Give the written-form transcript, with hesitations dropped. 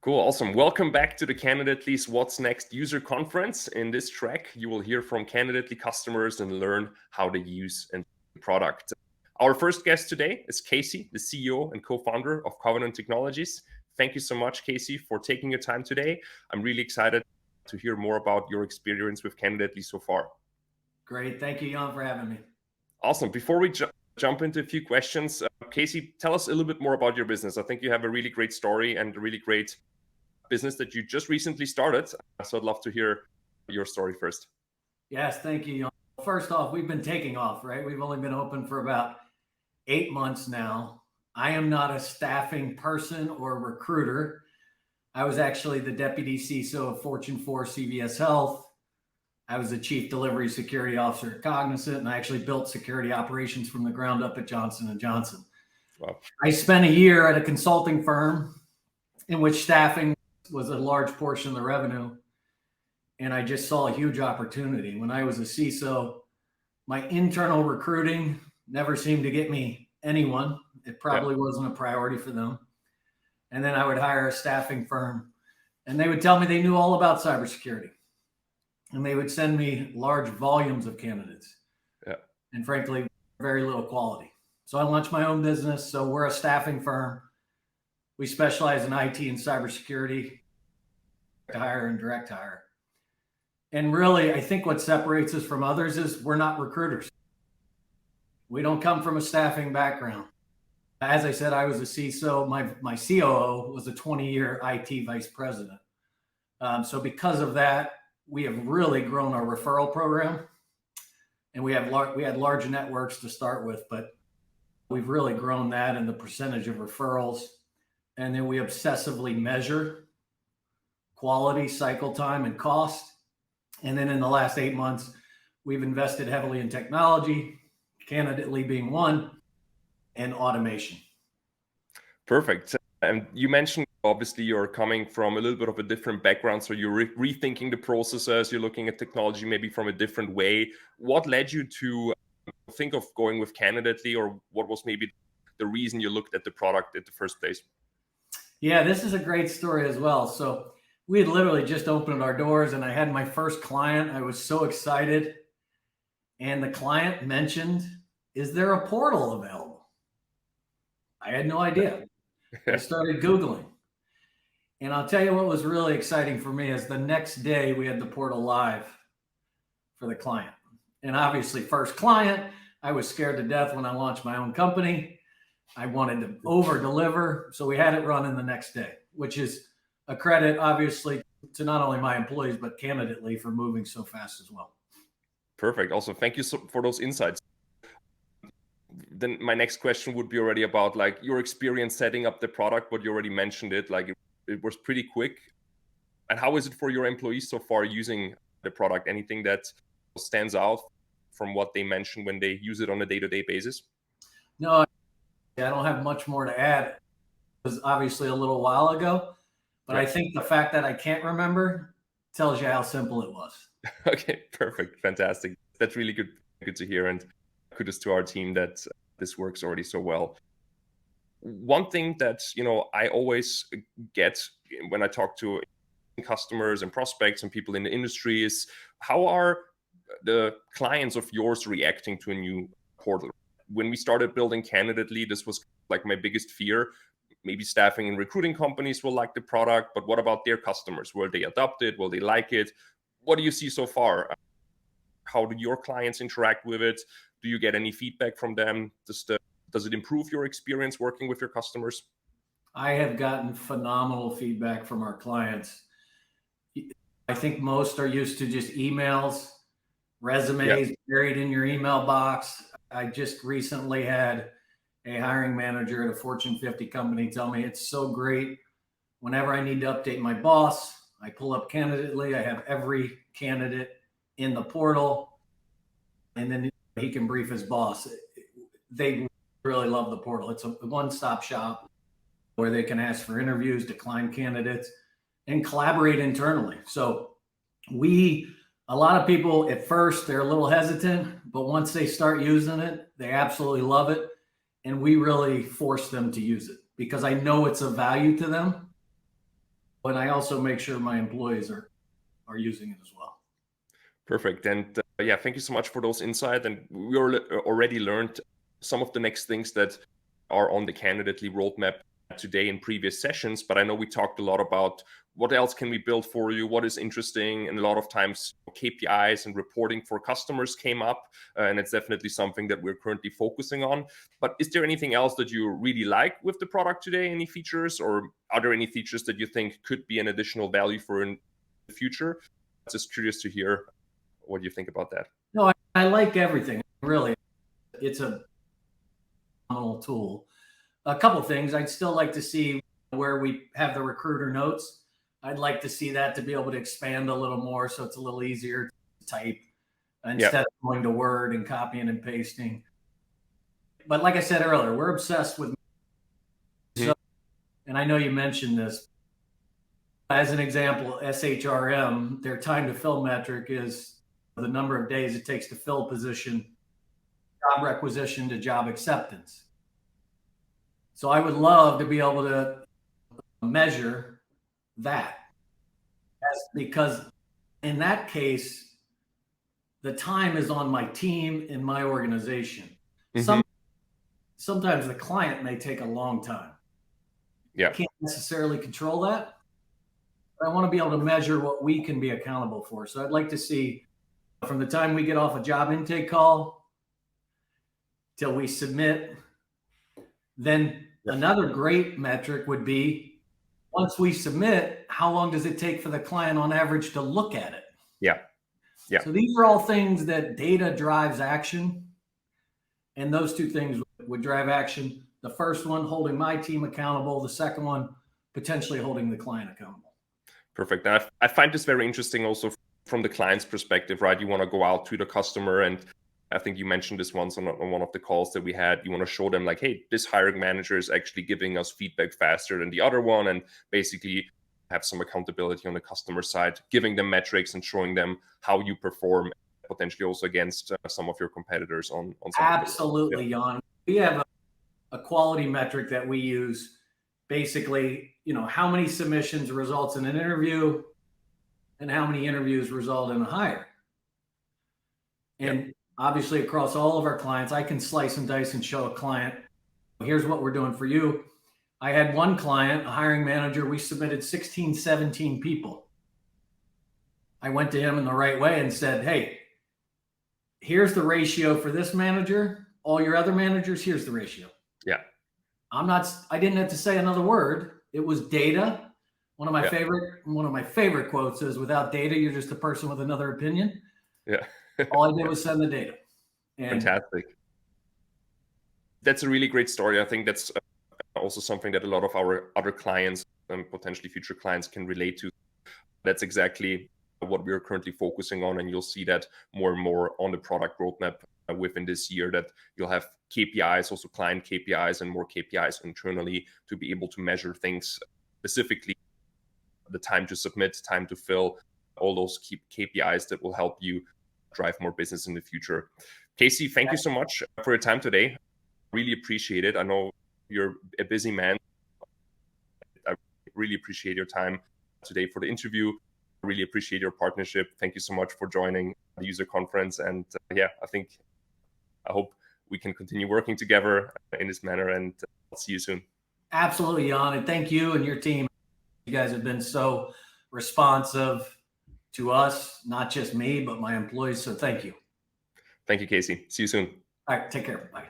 Cool, awesome. Welcome back to the Candidately's What's Next user conference. In this track, you will hear from Candidately customers and learn how to use and the product. Our first guest today is Casey, the CEO and co-founder of Covenant Technologies. Thank you so much, Casey, for taking your time today. I'm really excited to hear more about your experience with Candidately so far. Great. Thank you, Jan, for having me. Awesome. Before we jump into a few questions, Casey, tell us a little bit more about your business. I think you have a really great story and a really great business that you just recently started. So I'd love to hear your story first. Yes, thank you, Jan. First off, we've been taking off, right? We've only been open for about 8 months now. I am not a staffing person or recruiter. I was actually the deputy CISO of Fortune 4 CVS Health. I was the chief delivery security officer at Cognizant, and I actually built security operations from the ground up at Johnson & Johnson. Wow. I spent a year at a consulting firm in which staffing was a large portion of the revenue. And I just saw a huge opportunity. When I was a CISO, my internal recruiting never seemed to get me anyone. It probably wasn't a priority for them. And then I would hire a staffing firm and they would tell me they knew all about cybersecurity. And they would send me large volumes of candidates. Yeah. And frankly, very little quality. So I launched my own business. So we're a staffing firm. We specialize in IT and cybersecurity, hire and direct hire. And really, I think what separates us from others is we're not recruiters. We don't come from a staffing background. As I said, I was a CISO. My COO was a 20-year IT vice president. So because of that, we have really grown our referral program. And we had large networks to start with, but we've really grown that and the percentage of referrals. And then we obsessively measure quality, cycle time, and cost. And then in the last 8 months, we've invested heavily in technology, Candidately being one, and automation. Perfect. And you mentioned, obviously, you're coming from a little bit of a different background. So you're rethinking the processes, you're looking at technology maybe from a different way. What led you to think of going with Candidately, or what was maybe the reason you looked at the product in the first place? Yeah, this is a great story as well. So we had literally just opened our doors and I had my first client. I was so excited. And the client mentioned, is there a portal available? I had no idea. I started Googling. And I'll tell you what was really exciting for me is the next day we had the portal live for the client. And obviously, first client, I was scared to death when I launched my own company. I wanted to over deliver. So we had it running the next day, which is a credit, obviously, to not only my employees, but Candidately for moving so fast as well. Perfect. Also, thank you for those insights. Then my next question would be already about like your experience setting up the product, but you already mentioned it, like it was pretty quick. And how is it for your employees so far using the product? Anything that stands out from what they mentioned when they use it on a day-to-day basis? No, I don't have much more to add. It was obviously a little while ago, but I think the fact that I can't remember tells you how simple it was. Okay, perfect. Fantastic. That's really good to hear. And kudos to our team that this works already so well. One thing that, I always get when I talk to customers and prospects and people in the industry is, how are the clients of yours reacting to a new portal? When we started building Candidately, this was like my biggest fear. Maybe staffing and recruiting companies will like the product, but what about their customers? Will they adopt it? Will they like it? What do you see so far? How do your clients interact with it? Do you get any feedback from them? Does it improve your experience working with your customers? I have gotten phenomenal feedback from our clients. I think most are used to just emails, resumes buried in your email box. I just recently had a hiring manager at a Fortune 50 company tell me it's so great. Whenever I need to update my boss, I pull up Candidately. I have every candidate in the portal, and then he can brief his boss. They really love the portal. It's a one-stop shop where they can ask for interviews, decline candidates, and collaborate internally. So a lot of people at first, they're a little hesitant, but once they start using it, they absolutely love it. And we really force them to use it because I know it's of value to them. And I also make sure my employees are using it as well. Perfect. And yeah, thank you so much for those insights. And we already learned some of the next things that are on the candidate roadmap today in previous sessions. But I know we talked a lot about what else can we build for you, what is interesting, and a lot of times KPIs and reporting for customers came up, and it's definitely something that we're currently focusing on. But is there anything else that you really like with the product today? Any features, or are there any features that you think could be an additional value for in the future? Just curious to hear what do you think about that. No, I like everything. Really, it's a phenomenal tool. A couple things I'd still like to see where we have the recruiter notes. I'd like to see that to be able to expand a little more, so it's a little easier to type instead of going to Word and copying and pasting. But like I said earlier, we're obsessed with. So, and I know you mentioned this. As an example, SHRM, their time to fill metric is the number of days it takes to fill a position, job requisition to job acceptance. So I would love to be able to measure that, because in that case, the time is on my team and my organization. Sometimes the client may take a long time. Yeah. I can't necessarily control that. But I want to be able to measure what we can be accountable for. So I'd like to see from the time we get off a job intake call till we submit. Then another great metric would be, once we submit, how long does it take for the client on average to look at it? Yeah. So these are all things that data drives action. And those two things would drive action. The first one, holding my team accountable. The second one, potentially holding the client accountable. Perfect. And I find this very interesting also from the client's perspective, right? You want to go out to the customer, and I think you mentioned this once on one of the calls that we had. You want to show them like, hey, this hiring manager is actually giving us feedback faster than the other one, and basically have some accountability on the customer side, giving them metrics and showing them how you perform, potentially also against some of your competitors on some. Absolutely, Jan. We have a quality metric that we use. Basically, how many submissions results in an interview and how many interviews result in a hire. And obviously across all of our clients, I can slice and dice and show a client, here's what we're doing for you. I had one client, a hiring manager, we submitted 16, 17 people. I went to him in the right way and said, hey, here's the ratio for this manager. All your other managers, here's the ratio. Yeah. I didn't have to say another word. It was data. One of my favorite quotes is, without data, you're just a person with another opinion. Yeah. All I did was send the data. Fantastic. That's a really great story. I think that's also something that a lot of our other clients and potentially future clients can relate to. That's exactly what we're currently focusing on. And you'll see that more and more on the product roadmap within this year, that you'll have KPIs, also client KPIs, and more KPIs internally to be able to measure things, specifically the time to submit, time to fill, all those KPIs that will help you drive more business in the future. Casey, thank you so much for your time today. Really appreciate it. I know you're a busy man. I really appreciate your time today for the interview. I really appreciate your partnership. Thank you so much for joining the user conference. And I hope we can continue working together in this manner, and I'll see you soon. Absolutely, Jan. And thank you and your team. You guys have been so responsive to us, not just me, but my employees. So thank you. Thank you, Casey. See you soon. All right. Take care. Bye.